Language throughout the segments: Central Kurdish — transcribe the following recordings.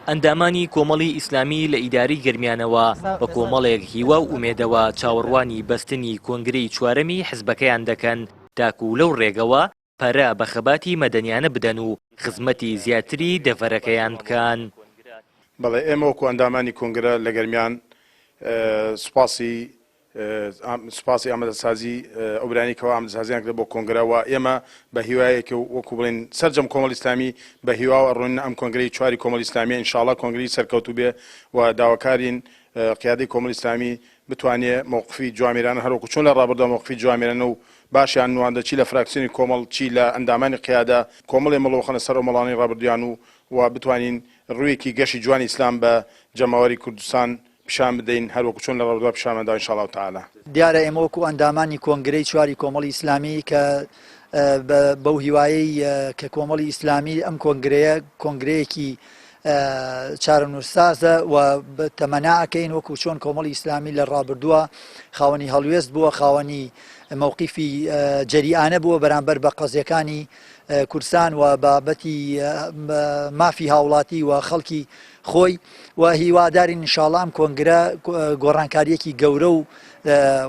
ئەندامانی کۆمەڵی ئیسلامی لە ئیداری گرمیانەوە بە کۆمەڵێک هیوا و ئومێدەوە چاوەڕوانی بەستنی کۆنگرەی چوارەمی حزبەکەیان دەکەن تاکو لەو ڕێگەوە پەرە بە خەباتی مەدەنیانە بدەن و خزمەتی زیاتری دەڤەرەکەیان بکەن. بەڵێ ئێمە وەکو ئەندامانی کۆنگرە لە گەرمیان سوپاسی ئامادەسازی ئەو برانیکەوە ئامادەسازیان کرد بۆ کۆنگرەوە ئێمە بە هیوایەکی وەکو بڵێن سەرجەم کۆمەڵی ئیسلامی بە هیوا ڕوون ئەم کۆنگرەی چواری کۆمەڵی ئیسلامی ئینشاڵڵا کۆنگرەی سەرکەوتوو بێ و داواکارین قیادەی کۆمەڵی ئیسلامی بتوانێت موقفی جوامێرانە هەروەکو چۆن لە ڕابردووە موقفی جوامێرانە و باشیان نواندە چی لە فراکسیۆنی کۆمەڵ چی لە ئەندامانی قیادە کۆمەڵی مەڵەوەخەنە سەر و مەڵانی ڕابردویان و بتوانین ڕوویەکی گەشی جوانی ئیسلام بە جەماوەری کوردستان پیشان بدەین هەروەکو چۆن لە ڕابردووە پیشانمەدا ئینشاڵڵا تەعالا. دیارە ئێمە وەکو ئەندامانی کۆنگرەی چواری کۆمەڵی ئیسلامی کە بەو هیوایەی کە کۆمەڵی ئیسلامی ئەم کۆنگرەیەکی چارەنووسسازە و تەمەناعەکەین وەکو چۆن کۆمەڵی ئیسلامی لە ڕابردووە خاوەنی هەڵوێست بووە خاوەنی مووقیفی جەریئانە بووە بەرامبەر بە قەزیەکانی کوردستان و بابەتی مافی هاوڵاتی و خەڵکی خۆی و هیوادارین ئینشاڵڵا ئەم کۆنگرە گۆڕانکاریەکی گەورە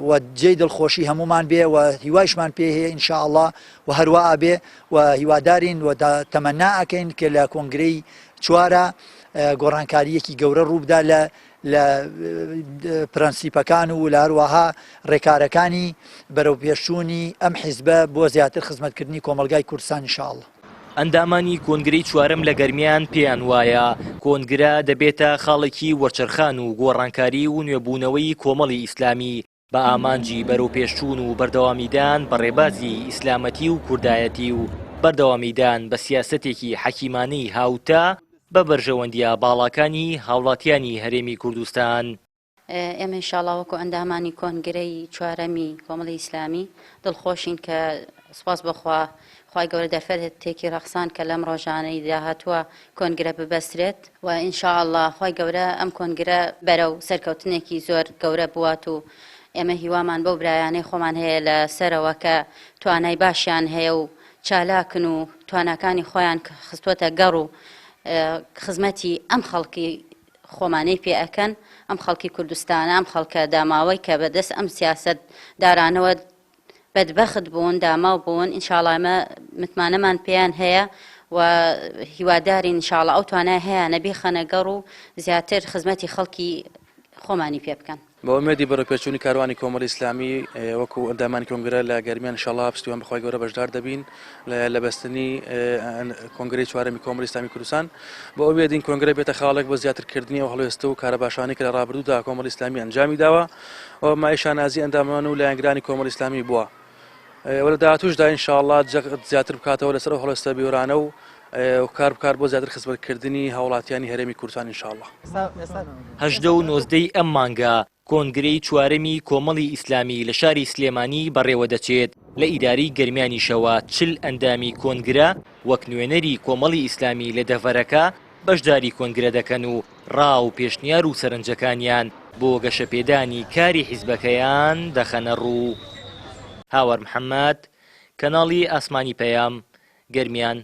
و جێی دڵخۆشی هەمومان بێ و هیوایشمان پێ هەیە ئینشاءڵڵا و هەروە بێ و هیوادارین و تەمەنا ئەکەین کە لە کۆنگرەی چوارە گۆڕانکاریەکی گەورە ڕووبدا لە پرەنسیپەکان و لە هەروەها ڕێکارەکانی بەرەو پێشچوونی ئەم حیزبە بۆ زیاتر خزمەتکردنی کۆمەلگای کوردستان ئینشاءڵڵا. ئەندامانی کۆنگرەی چوارەم لە گەرمیان پێیان وایە کۆنگرە دەبێتە خاڵێکی وەرچەرخان و گۆڕانکاری و نوێبوونەوەی کۆمەڵی ئیسلامی بە ئامانجی بەرەو پێشچوون و بەردەوامیدان بە ڕێبازی ئیسلامەتی و کوردایەتی و بەردەوامیدان بە سیاسەتێکی حەکیمانەی هاوتە بە بەرژەوەندیە باڵاکانی هاوڵاتیانی هەرێمی کوردستان. ئێمە ئینشاڵڵا وەکو ئەندامانی کۆنگرەی چوارەمی کۆمەڵی ئیسلامی دڵخۆشین کە سوپاس بەخوا خی گەورە دەرفەت تێکی ڕەخسان کە لەم ڕۆژانەی داهاتووە کۆنگرە ببەسترێت و ئینشاءڵڵا خی گەورە ئەم کۆنگرە بەرەو سەرکەوتنێکی زۆر گەورە بوات و ئێمە هیوامان بەو برایانەی خۆمان هەیە لە سەرەوە کە توانای باشیان هەیە و چالاکن و تواناکانی خۆیان خستوەتە گەڕ و خزمەتی ئەم خەڵکی خۆمانەی پێ ئەەکەن ئەم خەڵکی کوردستانە ئەم خەڵکە داماوەی کە بەدەست ئەم سیاست دارانەوە بەدبەخت بوون داماو بوون ئینشاڵڵا ئێمە متمانەمان پێیان هەیە و هیوادارین ئینشاڵڵا ئەو توانای هەیە نەبی خەنە گەڕ و زیاتر خزمەتی خەڵکی خۆمانی پێ بکەن. بە ئومێدی بەڕێوەپێچوونی کاروانی کۆمەڵی ئیسلامی وەکو ئەندامانی کۆنگرە لە گەرمیان ئینشاڵڵا پشتیوان بەخوای گەورە بەشدار دەبین لە بەستنی کۆنگرەی چوارەمی کۆمەڵی ئیسلامی کوردستان بە ئومێدین کۆنگرە بێتە خاڵێک بۆ زیاترکردنی و هەڵوێستە و کارە باشانەی کە لە ڕابردوودا کۆمەڵی ئیسلامی ئەنجامی داوە و مایشانازی ئەندامان و لایەنگرانی کۆمەڵی ئیسلامی بووە وە لە داهاتووشدا ئینشاڵڵا زیاتر بکاتەوە لەسەر هەڵوێستە بیورانە و کار بکار بۆ زیاتر خزمەتکردنی هاوڵاتیانی هەرێمی کوردستان ئینشاءڵڵا. 18 و 19 ئەم مانگە کۆنگرەی چوارەمی کۆمەڵی ئیسلامی لە شاری سلێمانی بەڕێوە دەچێت لە ئیداری گەرمیانیشەوە 40 ئەندامی کۆنگرە وەک نوێنەری کۆمەڵی ئیسلامی لە دەڤەرەکە بەشداری کۆنگرە دەکەن و ڕاو پێشنیار و سەرنجەکانیان بۆ گەشەپێدانی کاری حیزبەکەیان دەخەنە ڕوو. هاوار محەممەد کەناڵی ئاسمانی پەیام گەرمیان.